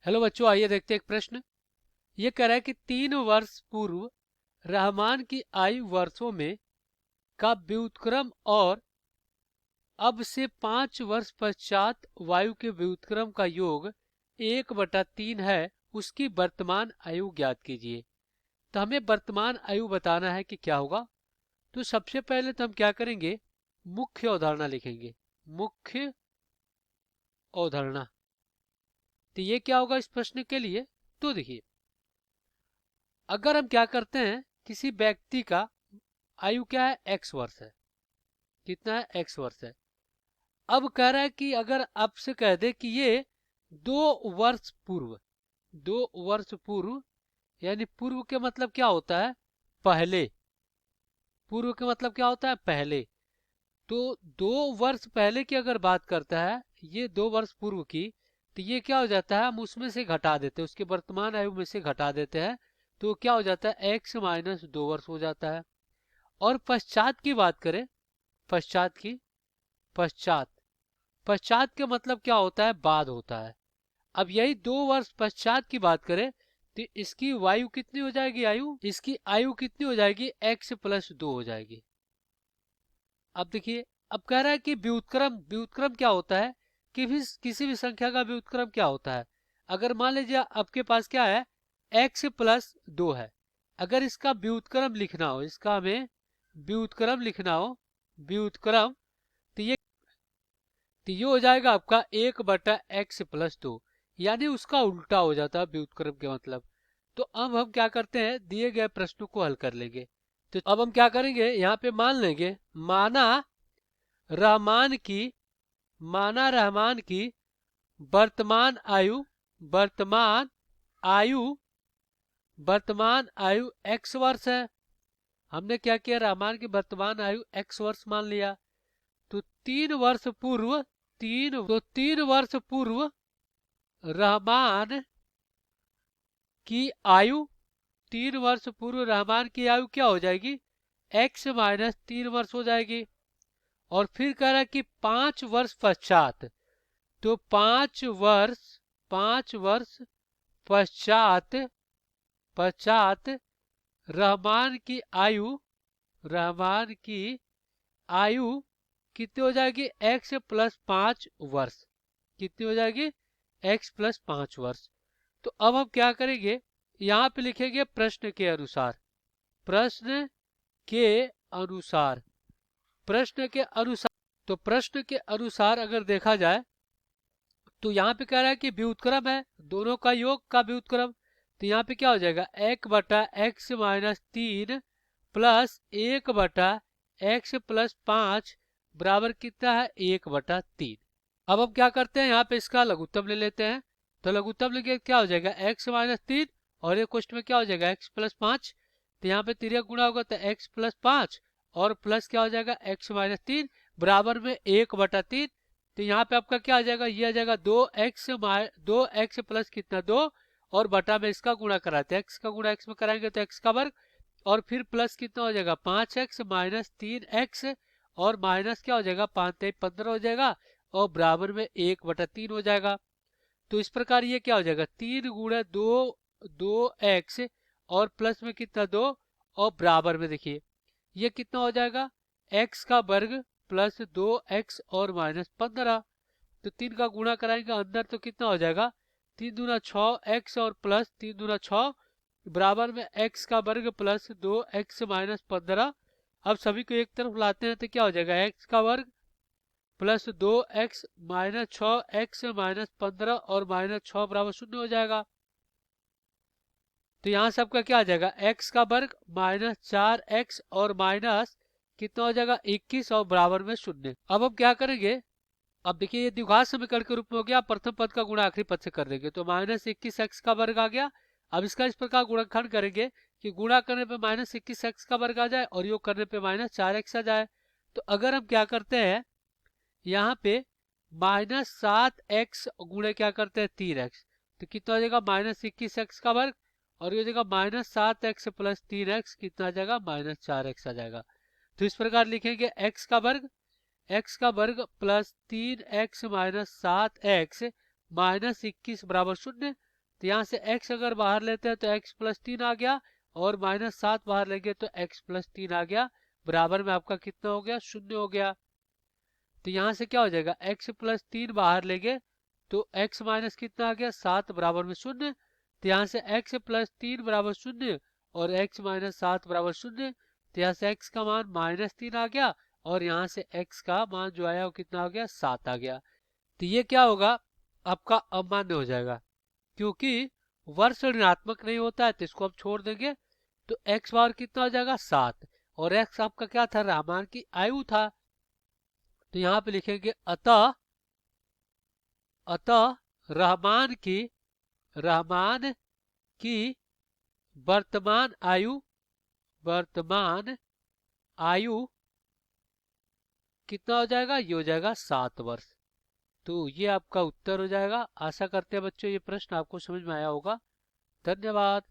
Hello बच्चों, आइए देखते हैं एक प्रश्न। ये कह रहा है कि 3 वर्ष पूर्व रहमान की आयु वर्षों में का व्युत्क्रम और अब से 5 वर्ष पश्चात वायु के व्युत्क्रम का योग 1/3 है। उसकी वर्तमान आयु ज्ञात कीजिए। तो हमें वर्तमान आयु बताना है कि क्या होगा। तो सबसे पहले तो हम क्या करेंगे, मुख्य अवधारणा लिखेंगे। मुख्य अवधारणा, तो ये क्या होगा इस प्रश्न के लिए। तो देखिए, अगर हम क्या करते हैं, किसी व्यक्ति का आयु क्या है, x वर्ष है। कितना है, x वर्ष है। अब कह रहा है कि अगर आपसे कह दे कि ये 2 वर्ष पूर्व, 2 वर्ष पूर्व, यानी पूर्व के मतलब क्या होता है, पहले। पूर्व के मतलब क्या होता है, पहले। तो 2 वर्ष पहले की अगर बात करता है, ये 2 वर्ष पूर्व की, तो ये क्या हो जाता है, हम उसमें से घटा देते हैं, उसके वर्तमान आयु में से घटा देते हैं। तो क्या हो जाता है, x माइनस 2 वर्ष हो जाता है। और पश्चात की बात करें, पश्चात की, पश्चात, पश्चात के मतलब क्या होता है, बाद होता है। अब यही 2 वर्ष पश्चात की बात करें तो इसकी वायु कितनी हो जाएगी, आयु, इसकी आयु कितनी हो जाएगी, x+2 हो जाएगी। अब देखिए, अब कह रहा है कि व्युत्क्रम, व्युत्क्रम क्या होता है कि भी किसी भी संख्या का व्युत्क्रम क्या होता है। अगर मान लीजिए आपके पास क्या है, x+2 है। अगर इसका व्युत्क्रम लिखना हो, इसका हमें व्युत्क्रम लिखना हो, व्युत्क्रम, तो ये हो जाएगा आपका 1/x+2, यानी उसका उल्टा हो जाता है व्युत्क्रम के मतलब। तो अब हम क्या करते हैं, दिए गए प्रश्नों को हल कर लेंगे। तो अब हम क्या करेंगे, यहाँ पे मान लेंगे, माना रहमान की, माना रहमान की वर्तमान आयु, वर्तमान आयु, वर्तमान आयु x वर्ष है। हमने क्या किया, रहमान की वर्तमान आयु x वर्ष मान लिया। तो 3 वर्ष पूर्व, 3 वर्ष पूर्व रहमान की आयु, 3 वर्ष पूर्व रहमान की आयु क्या हो जाएगी, x-3 वर्ष हो जाएगी। और फिर कह रहा है कि 5 वर्ष पश्चात, तो 5 वर्ष, 5 वर्ष पश्चात, पश्चात रहमान की आयु, रहमान की आयु कितनी हो जाएगी, x+5 वर्ष। कितनी हो जाएगी, x+5 वर्ष। तो अब हम क्या करेंगे, यहाँ पे लिखेंगे प्रश्न के अनुसार, प्रश्न के अनुसार, प्रश्न के अनुसार। तो प्रश्न के अनुसार अगर देखा जाए तो यहाँ पे कह रहा है कि व्युत्क्रम है, दोनों का योग का व्युत्क्रम। तो यहाँ पे क्या हो जाएगा, 1/x-3 प्लस 1/x+5 बराबर कितना है, 1/3। अब हम क्या करते हैं, यहाँ पे इसका लघुत्तम ले लेते हैं। तो लघुत्तम लेके क्या हो जाएगा, x-3, और ये क्वेश्चन में क्या हो जाएगा, x+5। तो यहाँ पे 3 गुणा होगा तो x+5, और प्लस क्या हो जाएगा, x-3 बराबर में 1/3। तो यहाँ पे आपका क्या आ जाएगा, ये आ जाएगा 2x प्लस कितना, 2, और बटा में इसका गुणा कराते हैं, x का गुणा x में कराएंगे तो x का वर्ग, और फिर प्लस कितना हो जाएगा, 5x माइनस 3x, और माइनस क्या हो जाएगा, 5×3=15 हो जाएगा, और बराबर में 1/3 हो जाएगा। तो इस प्रकार ये क्या हो जाएगा, 3×2, 2x, और प्लस में कितना, 2, और बराबर में देखिए ये कितना हो जाएगा, x का वर्ग प्लस 2x और माइनस 15। तो 3 का गुणा कराएंगे अंदर तो कितना हो जाएगा, 3×6x और प्लस 3×6 बराबर में x का वर्ग प्लस 2x माइनस 15। अब सभी को एक तरफ लाते हैं तो क्या हो जाएगा, x का वर्ग plus 2x minus 6x minus 15 और माइनस 6 बराबर 0 हो जाएगा। तो यहाँ सबका क्या आ जाएगा, x का वर्ग माइनस 4x और माइनस कितना हो जाएगा, 21, और बराबर में 0। अब हम क्या करेंगे, अब देखिए ये द्विघात समीकरण के रूप में हो गया, प्रथम पद का गुणा आखिरी पद से कर देंगे, तो माइनस 21x का वर्ग आ गया। अब इसका इस प्रकार गुणनखंड करेंगे कि गुणा करने पे माइनस 21x का वर्ग आ जाए और योग करने पे माइनस 4x आ जाए। तो अगर हम क्या करते हैं, यहाँ पे -7x गुणे क्या करते हैं, 3x, तो कितना हो जाएगा, -21x का वर्ग, और ये हो जाएगा -7x प्लस 3x, कितना आ जाएगा, -4x आ जाएगा। तो इस प्रकार लिखेंगे x का वर्ग, x का वर्ग plus 3x minus 7x minus 21 बराबर 0। तो यहाँ से x अगर बाहर लेते हैं तो x प्लस 3 आ गया, और -7 बाहर लेंगे तो x प्लस 3 आ गया, बराबर में आपका कितना हो गया, 0 हो गया। तो यहाँ से क्या हो जाएगा, x प्लस 3 बाहर लेंगे तो x माइनस कितना आ गया, 7 बराबर में 0। तो यहाँ से x प्लस 3 बराबर 0 और x माइनस 7 बराबर 0। तो यहाँ से x का मान -3 आ गया, और यहाँ से x का मान जो आया वो कितना आ गया, 7 आ गया। तो ये क्या होगा, आपका अमान्य हो जाएगा, क्योंकि वर्ष ऋणात्मक नहीं होता है, तो इसको आप छोड़ देंगे। तो x बार कितना हो जाएगा, 7, और x आपका क्या था, रहमान की आयु था। तो यहाँ पे लिखेंगे अतः अतः रहमान की वर्तमान आयु कितना हो जाएगा, ये हो जाएगा 7 वर्ष। तो ये आपका उत्तर हो जाएगा। आशा करते हैं बच्चों ये प्रश्न आपको समझ में आया होगा। धन्यवाद।